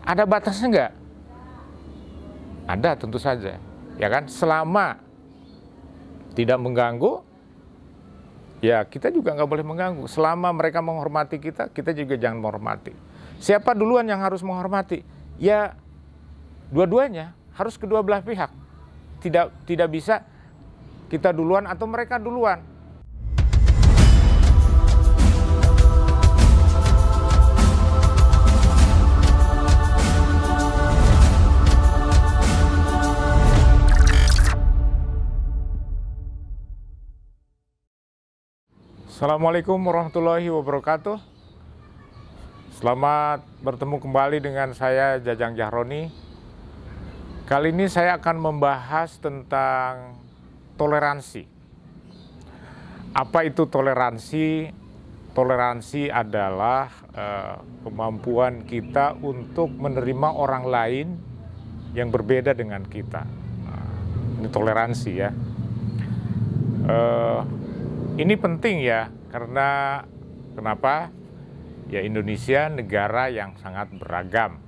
Ada batasnya nggak? Ada, tentu saja, ya kan? Selama tidak mengganggu, ya kita juga nggak boleh mengganggu. Selama mereka menghormati kita, kita juga jangan menghormati. Siapa duluan yang harus menghormati? Ya dua-duanya, harus kedua belah pihak. Tidak bisa kita duluan atau mereka duluan. Assalamualaikum warahmatullahi wabarakatuh. Selamat bertemu kembali dengan saya Jajang Jahroni. Kali ini saya akan membahas tentang toleransi. Apa itu toleransi? Toleransi adalah kemampuan kita untuk menerima orang lain yang berbeda dengan kita. Ini toleransi ya. Ini penting ya, karena kenapa? Ya Indonesia negara yang sangat beragam.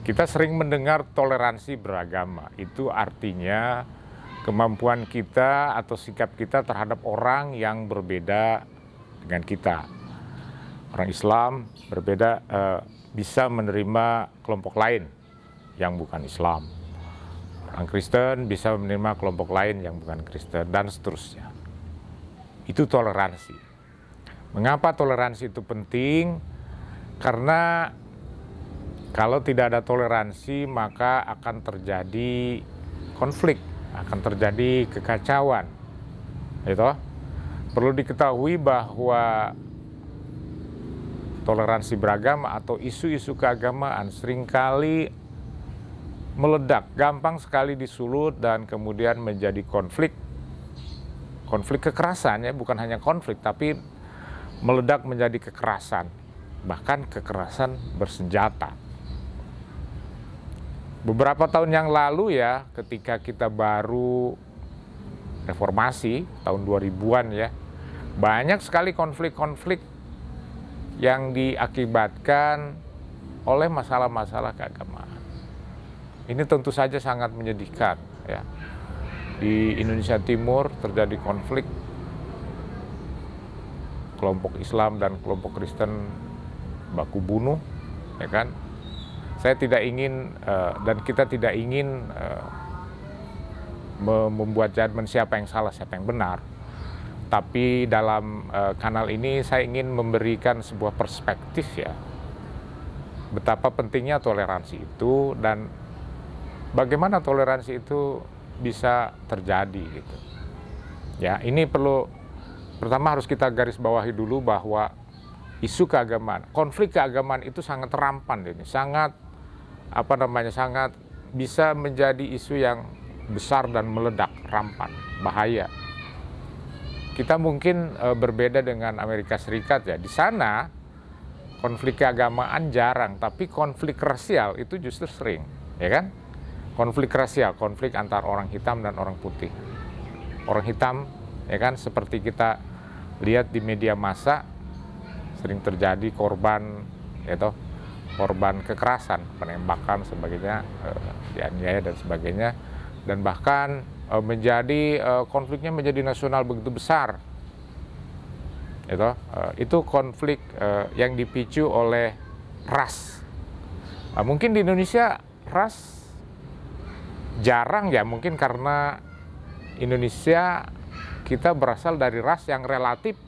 Kita sering mendengar toleransi beragama, itu artinya kemampuan kita atau sikap kita terhadap orang yang berbeda dengan kita. Orang Islam berbeda, bisa menerima kelompok lain yang bukan Islam. Orang Kristen bisa menerima kelompok lain yang bukan Kristen, dan seterusnya. Itu toleransi. Mengapa toleransi itu penting? Karena kalau tidak ada toleransi maka akan terjadi konflik, akan terjadi kekacauan. Itu perlu diketahui bahwa toleransi beragama atau isu-isu keagamaan seringkali meledak, gampang sekali disulut dan kemudian menjadi konflik. Konflik kekerasan ya, bukan hanya konflik tapi meledak menjadi kekerasan, bahkan kekerasan bersenjata. Beberapa tahun yang lalu ya, ketika kita baru reformasi tahun 2000-an ya, banyak sekali konflik-konflik yang diakibatkan oleh masalah-masalah keagamaan. Ini tentu saja sangat menyedihkan ya. Di Indonesia Timur terjadi konflik kelompok Islam dan kelompok Kristen baku bunuh, ya kan? Saya tidak ingin dan kita tidak ingin membuat judgement siapa yang salah, siapa yang benar. Tapi dalam kanal ini saya ingin memberikan sebuah perspektif ya, betapa pentingnya toleransi itu dan bagaimana toleransi itu bisa terjadi gitu. Ya, ini pertama harus kita garis bawahi dulu bahwa isu keagamaan, konflik keagamaan itu sangat rampan ini, sangat sangat bisa menjadi isu yang besar dan meledak, rampan, bahaya. Kita mungkin berbeda dengan Amerika Serikat ya. Di sana konflik keagamaan jarang, tapi konflik rasial itu justru sering, ya kan? Konflik rasial, konflik antar orang hitam dan orang putih. Orang hitam, ya kan, seperti kita lihat di media massa, sering terjadi korban kekerasan, penembakan, sebagainya, dianiaya dan sebagainya, dan bahkan konfliknya menjadi nasional begitu besar. Itu konflik yang dipicu oleh ras. Mungkin di Indonesia ras jarang ya, mungkin karena Indonesia kita berasal dari ras yang relatif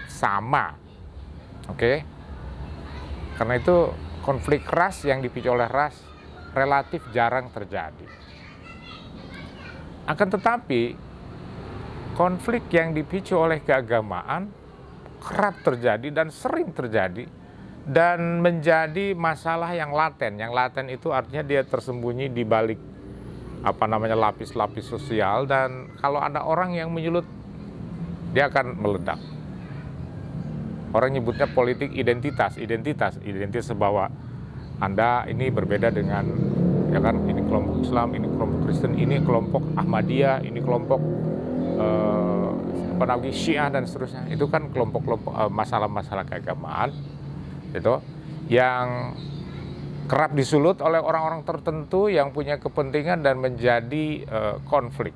sama. Oke. Karena itu konflik ras yang dipicu oleh ras relatif jarang terjadi. Akan tetapi konflik yang dipicu oleh keagamaan kerap terjadi dan sering terjadi dan menjadi masalah yang laten. Yang laten itu artinya dia tersembunyi di balik lapis-lapis sosial, dan kalau ada orang yang menyulut dia akan meledak. Orang nyebutnya politik identitas bahwa Anda ini berbeda dengan, ya kan, ini kelompok Islam, ini kelompok Kristen, ini kelompok Ahmadiyah, ini kelompok Syiah dan seterusnya. Itu kan kelompok-kelompok masalah-masalah keagamaan itu yang kerap disulut oleh orang-orang tertentu yang punya kepentingan dan menjadi konflik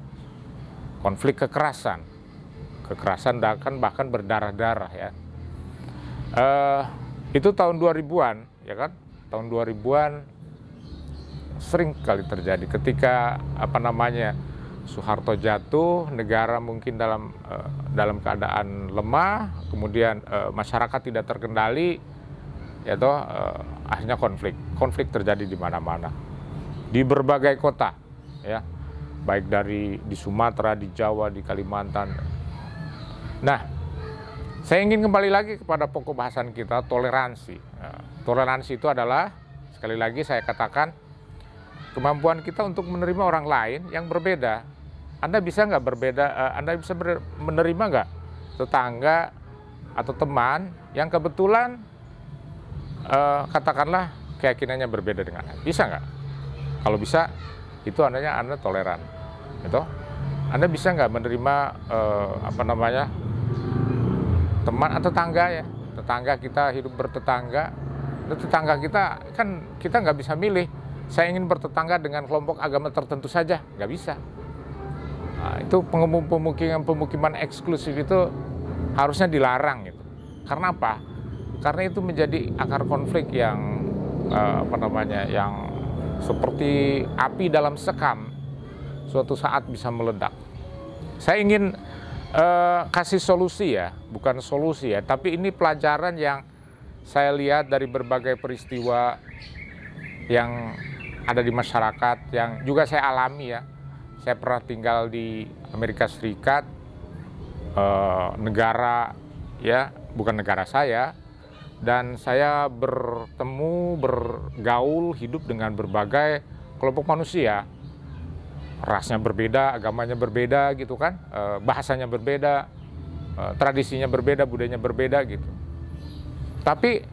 kekerasan bahkan berdarah-darah ya. Itu tahun 2000-an ya kan, tahun 2000-an sering kali terjadi ketika Soeharto jatuh, negara mungkin dalam keadaan lemah, kemudian masyarakat tidak terkendali, ya toh, akhirnya konflik terjadi di mana-mana, di berbagai kota, ya, baik di Sumatera, di Jawa, di Kalimantan. Nah, saya ingin kembali lagi kepada pokok bahasan kita, toleransi. Toleransi itu adalah, sekali lagi saya katakan, kemampuan kita untuk menerima orang lain yang berbeda. Anda bisa nggak berbeda? Anda bisa menerima nggak tetangga atau teman yang kebetulan katakanlah keyakinannya berbeda dengan Anda? Bisa nggak? Kalau bisa, itu Anda toleran. Gitu? Anda bisa nggak menerima teman atau tetangga ya? Tetangga kita hidup bertetangga. Tetangga kita kan kita nggak bisa milih. Saya ingin bertetangga dengan kelompok agama tertentu saja, nggak bisa. Nah, itu pemukiman eksklusif itu harusnya dilarang gitu. Karena apa? Karena itu menjadi akar konflik yang yang seperti api dalam sekam, suatu saat bisa meledak. Saya ingin kasih solusi ya, bukan solusi ya, tapi ini pelajaran yang saya lihat dari berbagai peristiwa yang ada di masyarakat, yang juga saya alami ya. Saya pernah tinggal di Amerika Serikat, negara ya, bukan negara saya, dan saya bergaul, hidup dengan berbagai kelompok manusia. Rasnya berbeda, agamanya berbeda gitu kan, bahasanya berbeda, tradisinya berbeda, budayanya berbeda gitu. Tapi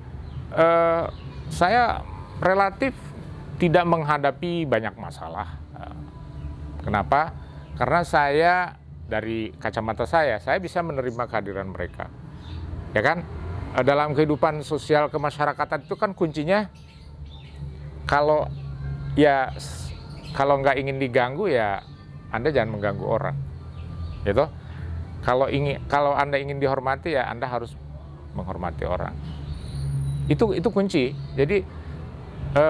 saya relatif tidak menghadapi banyak masalah. Kenapa? Karena saya, dari kacamata saya bisa menerima kehadiran mereka. Ya kan? Dalam kehidupan sosial kemasyarakatan itu kan kuncinya, kalau nggak ingin diganggu ya Anda jangan mengganggu orang. Gitu? Kalau Anda ingin dihormati ya Anda harus menghormati orang. Itu kunci. Jadi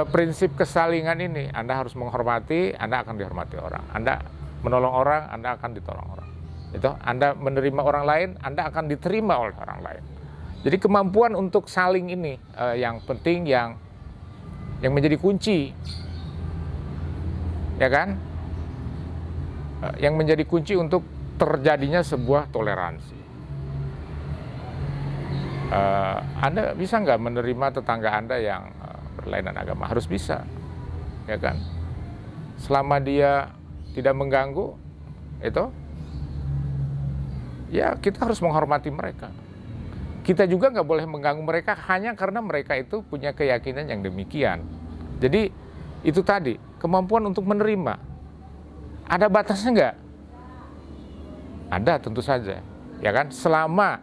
prinsip kesalingan ini, Anda harus menghormati, Anda akan dihormati orang. Anda menolong orang, Anda akan ditolong orang. Itu Anda menerima orang lain, Anda akan diterima oleh orang lain. Jadi kemampuan untuk saling ini yang penting, yang menjadi kunci, ya kan? Yang menjadi kunci untuk terjadinya sebuah toleransi. Anda bisa nggak menerima tetangga Anda yang berlainan agama? Harus bisa, ya kan? Selama dia tidak mengganggu, itu ya kita harus menghormati mereka. Kita juga nggak boleh mengganggu mereka hanya karena mereka itu punya keyakinan yang demikian. Jadi itu tadi, kemampuan untuk menerima. Ada batasnya nggak? Ada, tentu saja, ya kan? Selama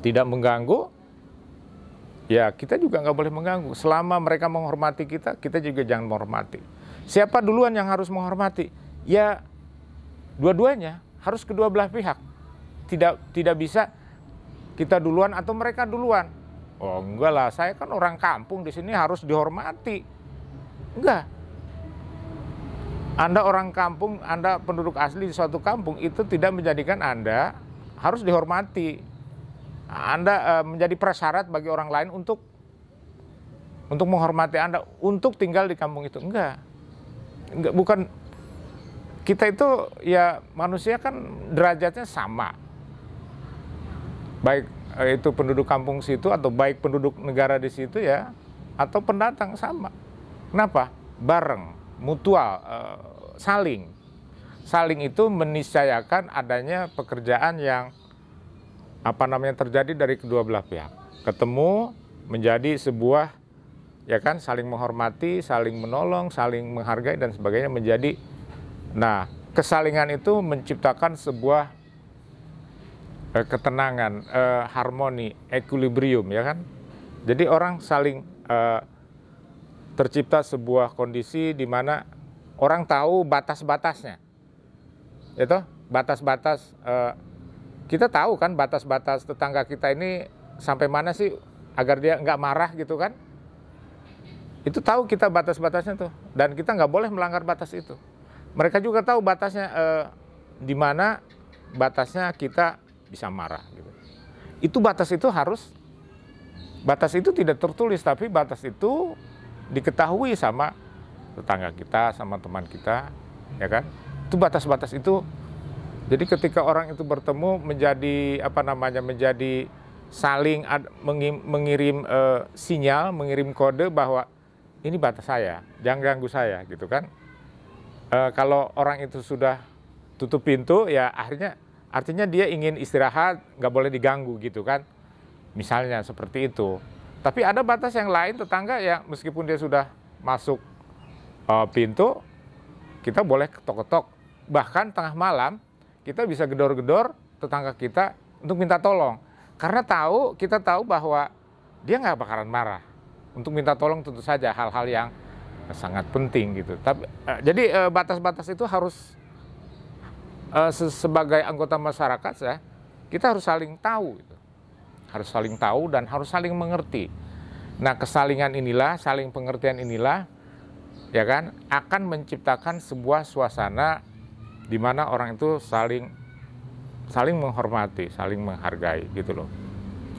tidak mengganggu, ya kita juga nggak boleh mengganggu. Selama mereka menghormati kita, kita juga jangan menghormati. Siapa duluan yang harus menghormati? Ya dua-duanya, harus kedua belah pihak. Tidak bisa kita duluan atau mereka duluan. Oh enggak lah, saya kan orang kampung, di sini harus dihormati. Enggak. Anda orang kampung, Anda penduduk asli di suatu kampung, itu tidak menjadikan Anda harus dihormati. Anda menjadi prasyarat bagi orang lain untuk menghormati Anda, untuk tinggal di kampung itu. Enggak, bukan. Kita itu ya manusia kan derajatnya sama. Baik itu penduduk kampung situ atau baik penduduk negara di situ ya, atau pendatang sama. Kenapa? Bareng, mutual, saling. Saling itu meniscayakan adanya pekerjaan yang terjadi dari kedua belah pihak. Ketemu menjadi sebuah, ya kan, saling menghormati, saling menolong, saling menghargai dan sebagainya menjadi. Nah, kesalingan itu menciptakan sebuah ketenangan, harmoni, equilibrium, ya kan. Jadi orang saling tercipta sebuah kondisi di mana orang tahu batas-batasnya. Itu batas-batas, kita tahu kan batas-batas tetangga kita ini sampai mana sih agar dia nggak marah gitu kan. Itu tahu kita batas-batasnya tuh, dan kita nggak boleh melanggar batas itu. Mereka juga tahu batasnya, di mana batasnya kita bisa marah gitu. Batas itu tidak tertulis, tapi batas itu diketahui sama tetangga kita, sama teman kita, ya kan? Itu batas-batas itu. Jadi ketika orang itu bertemu menjadi menjadi saling mengirim sinyal, mengirim kode bahwa ini batas saya, jangan ganggu saya, gitu kan? Kalau orang itu sudah tutup pintu, ya artinya dia ingin istirahat, nggak boleh diganggu, gitu kan? Misalnya seperti itu. Tapi ada batas yang lain, tetangga ya meskipun dia sudah masuk pintu, kita boleh ketok-ketok. Bahkan tengah malam kita bisa gedor-gedor tetangga kita untuk minta tolong. Karena kita tahu bahwa dia nggak bakalan marah. Untuk minta tolong tentu saja hal-hal yang sangat penting gitu. Jadi batas-batas itu harus sebagai anggota masyarakat ya, kita harus saling tahu gitu. Harus saling tahu dan harus saling mengerti. Nah, kesalingan inilah, saling pengertian inilah, ya kan, akan menciptakan sebuah suasana di mana orang itu saling menghormati, saling menghargai gitu loh.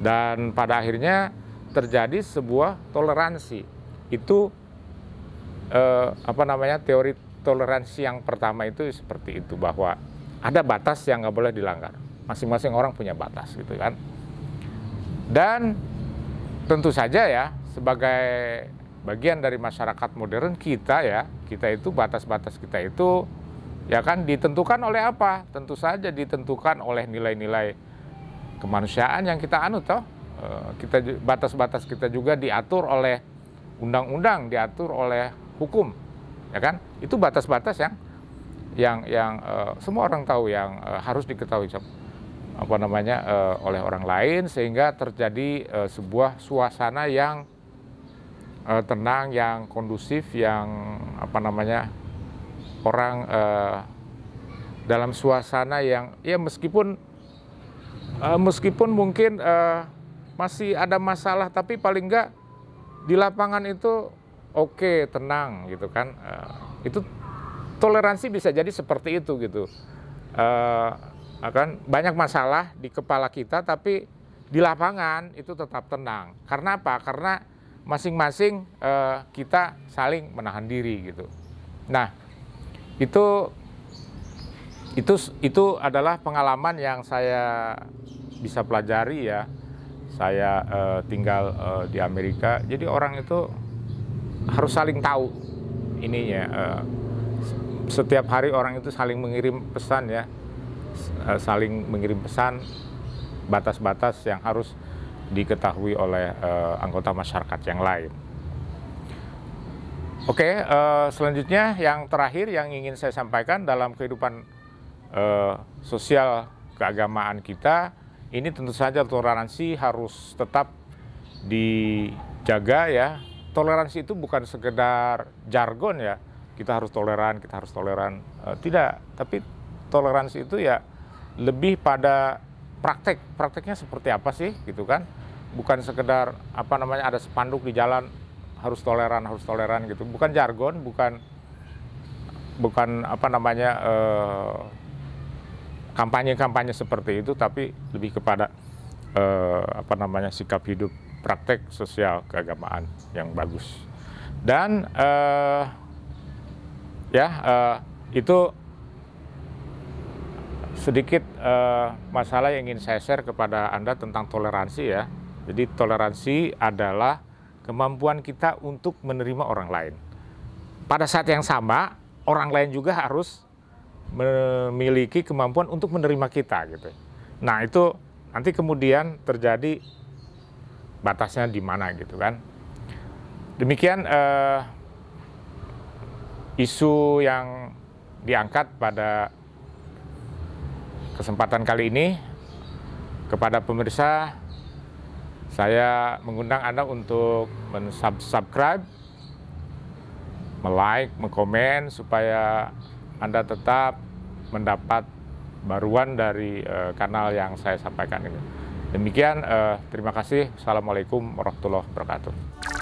Dan pada akhirnya terjadi sebuah toleransi. Itu teori toleransi yang pertama itu seperti itu, bahwa ada batas yang nggak boleh dilanggar. Masing-masing orang punya batas gitu kan. Dan tentu saja ya, sebagai bagian dari masyarakat modern kita itu batas-batas kita itu ya kan ditentukan oleh apa? Tentu saja ditentukan oleh nilai-nilai kemanusiaan yang kita anut toh. Batas-batas kita juga diatur oleh undang-undang, diatur oleh hukum, ya kan? Itu batas-batas yang semua orang tahu, yang harus diketahui oleh orang lain, sehingga terjadi sebuah suasana yang tenang, yang kondusif, yang orang dalam suasana yang ya meskipun mungkin masih ada masalah, tapi paling enggak di lapangan itu oke, tenang gitu kan. Itu toleransi bisa jadi seperti itu gitu. Akan banyak masalah di kepala kita, tapi di lapangan itu tetap tenang. Karena apa? Karena masing-masing kita saling menahan diri gitu. Nah, itu adalah pengalaman yang saya bisa pelajari ya. Saya tinggal di Amerika, jadi orang itu harus saling tahu ininya. Setiap hari orang itu saling mengirim pesan ya, saling mengirim pesan, batas-batas yang harus diketahui oleh anggota masyarakat yang lain. Oke, selanjutnya yang terakhir yang ingin saya sampaikan dalam kehidupan sosial keagamaan kita, ini tentu saja toleransi harus tetap dijaga ya. Toleransi itu bukan sekedar jargon ya, kita harus toleran, tidak. Tapi toleransi itu ya lebih pada prakteknya seperti apa sih gitu kan. Bukan sekedar ada spanduk di jalan harus toleran gitu. Bukan jargon, bukan kampanye seperti itu, tapi lebih kepada sikap hidup, praktek sosial keagamaan yang bagus. Dan itu sedikit masalah yang ingin saya share kepada Anda tentang toleransi ya. Jadi toleransi adalah kemampuan kita untuk menerima orang lain. Pada saat yang sama, orang lain juga harus memiliki kemampuan untuk menerima kita gitu. Nah, itu nanti kemudian terjadi batasnya di mana gitu kan. Demikian isu yang diangkat pada kesempatan kali ini. Kepada pemirsa, saya mengundang Anda untuk mensubscribe like, komen supaya Anda tetap mendapat baruan dari kanal yang saya sampaikan ini. Demikian, terima kasih. Assalamualaikum warahmatullahi wabarakatuh.